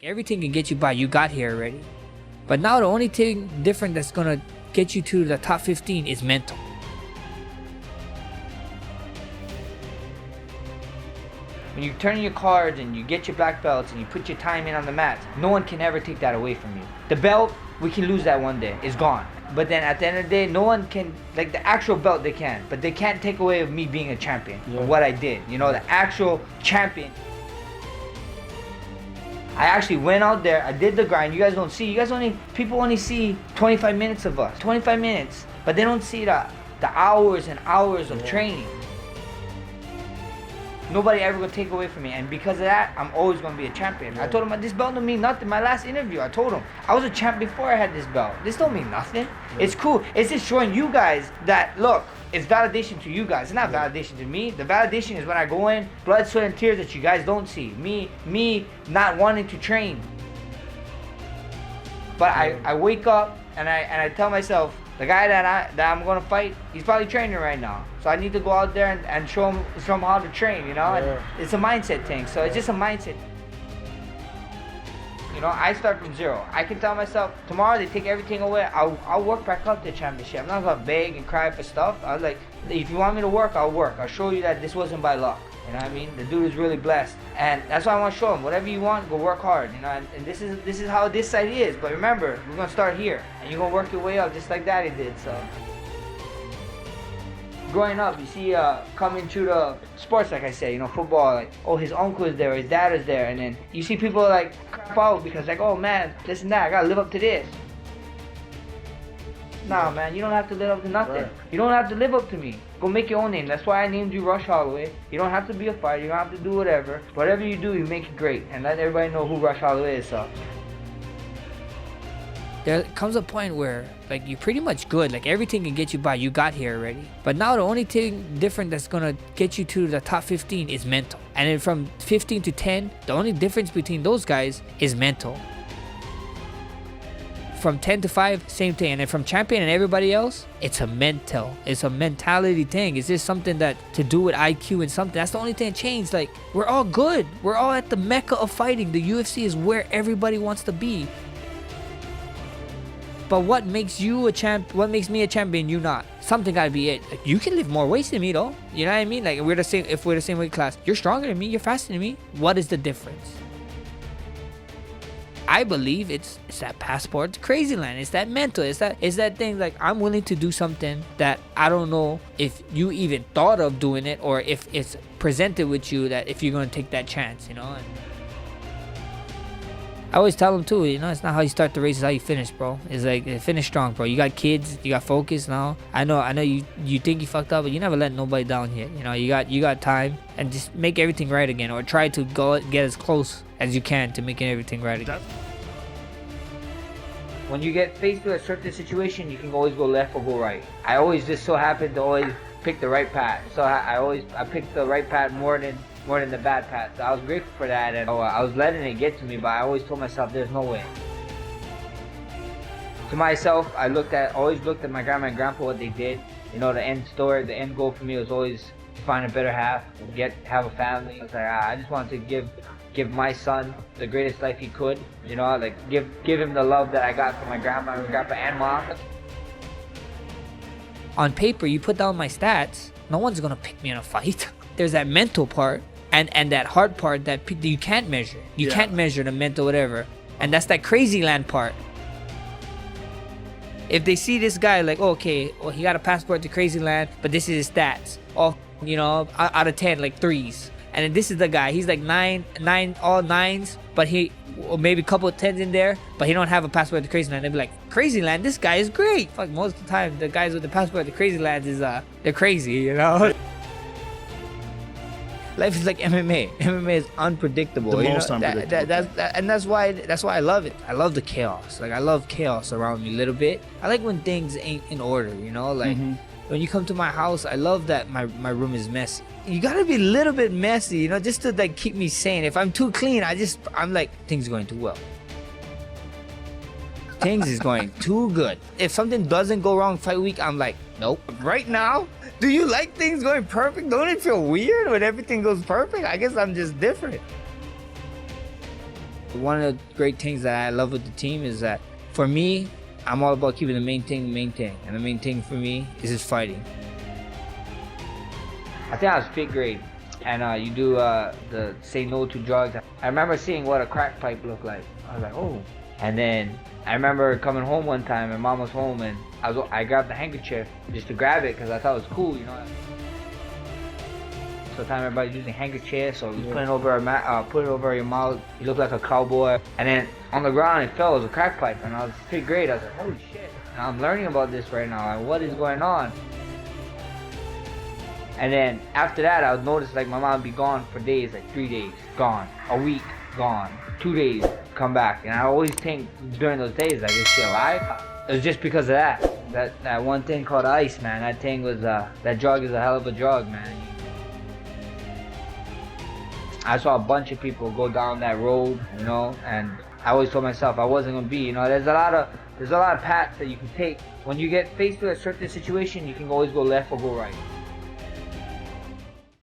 Everything can get you by. You got here already. But now the only thing different that's going to get you to the top 15 is mental. When you turn in your cards and you get your black belts and you put your time in on the mats, no one can ever take that away from you. The belt, we can lose that one day. It's gone. But then at the end of the day, no one can, like the actual belt they can, but they can't take away of me being a champion, or what I did. You know, the actual champion. I actually went out there, I did the grind. You guys don't see, people only see 25 minutes of us, 25 minutes, but they don't see the hours and hours of training. Nobody ever gonna take away from me, and because of that, I'm always gonna be a champion. I told him this belt don't mean nothing. My last interview, I told him I was a champ before I had this belt. This don't mean nothing. It's cool. It's just showing you guys that, look, it's validation to you guys. It's not validation to me. The validation is when I go in, blood, sweat, and tears that you guys don't see. Me not wanting to train. But I wake up and I tell myself, the guy that I'm gonna fight, he's probably training right now. So I need to go out there and show him how to train, you know? And it's a mindset thing. So it's just a mindset. You know, I start from zero. I can tell myself, tomorrow they take everything away, I'll work back up to the championship. I'm not gonna beg and cry for stuff. I was like, if you want me to work, I'll work. I'll show you that this wasn't by luck. You know what I mean? The dude is really blessed. And that's why I want to show him, whatever you want, go work hard. You know, and this is how this side is. But remember, we're gonna start here. And you're gonna work your way up just like Daddy did, so. Growing up, you see coming through the sports, like I said, you know, football, like, oh, his uncle is there, his dad is there, and then you see people like crap out because like, oh man, this and that, I gotta live up to this. Nah, man, you don't have to live up to nothing. Right. You don't have to live up to me. Go make your own name. That's why I named you Rush Holloway. You don't have to be a fighter. You don't have to do whatever. Whatever you do, you make it great, and let everybody know who Rush Holloway is. So. There comes a point where, like, you're pretty much good. Like, everything can get you by. You got here already. But now the only thing different that's going to get you to the top 15 is mental. And then from 15 to 10, the only difference between those guys is mental. From 10 to 5, same thing. And then from champion and everybody else, it's a mentality thing. It's just something that to do with IQ and something. That's the only thing that changed. Like, we're all good. We're all at the mecca of fighting. The UFC is where everybody wants to be. But what makes you a champ? What makes me a champion? You not? Something gotta be it. Like, you can lift more weights than me, though. You know what I mean? Like, we're the same. If we're the same weight class, you're stronger than me. You're faster than me. What is the difference? I believe it's that passport to crazy land. It's that mental. It's that thing. Like, I'm willing to do something that I don't know if you even thought of doing it, or if it's presented with you that if you're gonna take that chance, you know. And I always tell them too, you know, it's not how you start the race, it's how you finish, bro. It's like, finish strong, bro. You got kids, you got focus now. I know you think you fucked up, but you never let nobody down yet. You know, you got time, and just make everything right again, or try to go get as close as you can to making everything right again. When you get faced with a certain situation, you can always go left or go right. I always just so happen to always pick the right path. So I picked the right path more than the bad path. So I was grateful for that, and I was letting it get to me, but I always told myself there's no way. To myself, I always looked at my grandma and grandpa, what they did. You know, the end goal for me was always to find a better half, have a family. I was like, I just wanted to give my son the greatest life he could. You know, like give him the love that I got from my grandma and mom. On paper, you put down my stats, no one's gonna pick me in a fight. There's that mental part. And that hard part that you can't measure. You can't measure the mental whatever. And that's that crazy land part. If they see this guy like, okay, well, he got a passport to crazy land, but this is his stats. All, you know, out of 10, like 3s. And then this is the guy. He's like 9, all 9s, but maybe a couple of 10s in there, but he don't have a passport to crazy land. They'd be like, crazy land, this guy is great. Fuck, most of the time, the guys with the passport to crazy lands is, they're crazy, you know? Life is like MMA. MMA is unpredictable. The most unpredictable. And that's why I love it. I love the chaos. Like, I love chaos around me a little bit. I like when things ain't in order, you know? Like, when you come to my house, I love that my room is messy. You gotta be a little bit messy, you know, just to like keep me sane. If I'm too clean, I'm like, things are going too well. Things is going too good. If something doesn't go wrong fight week, I'm like, nope. Right now, do you like things going perfect? Don't it feel weird when everything goes perfect? I guess I'm just different. One of the great things that I love with the team is that, for me, I'm all about keeping the main thing. And the main thing for me is just fighting. I think I was 5th grade, and you do the say no to drugs. I remember seeing what a crack pipe looked like. I was like, oh. And then I remember coming home one time, and Mom was home, and I grabbed the handkerchief just to grab it because I thought it was cool, you know. So the time everybody's using handkerchiefs, or putting it over put it over your mouth. You look like a cowboy. And then on the ground it fell. It was a crack pipe, and I was 5th grade. I was like, holy shit! And I'm learning about this right now. Like, what is going on? And then after that, I would notice like my mom would be gone for days, like 3 days, gone, a week, gone, 2 days, come back. And I always think during those days, like, is she alive? It was just because of that one thing called ice, man. That thing was that drug is a hell of a drug, man. I saw a bunch of people go down that road, you know, and I always told myself I wasn't gonna be, you know. There's a lot of paths that you can take. When you get faced with a certain situation, you can always go left or go right.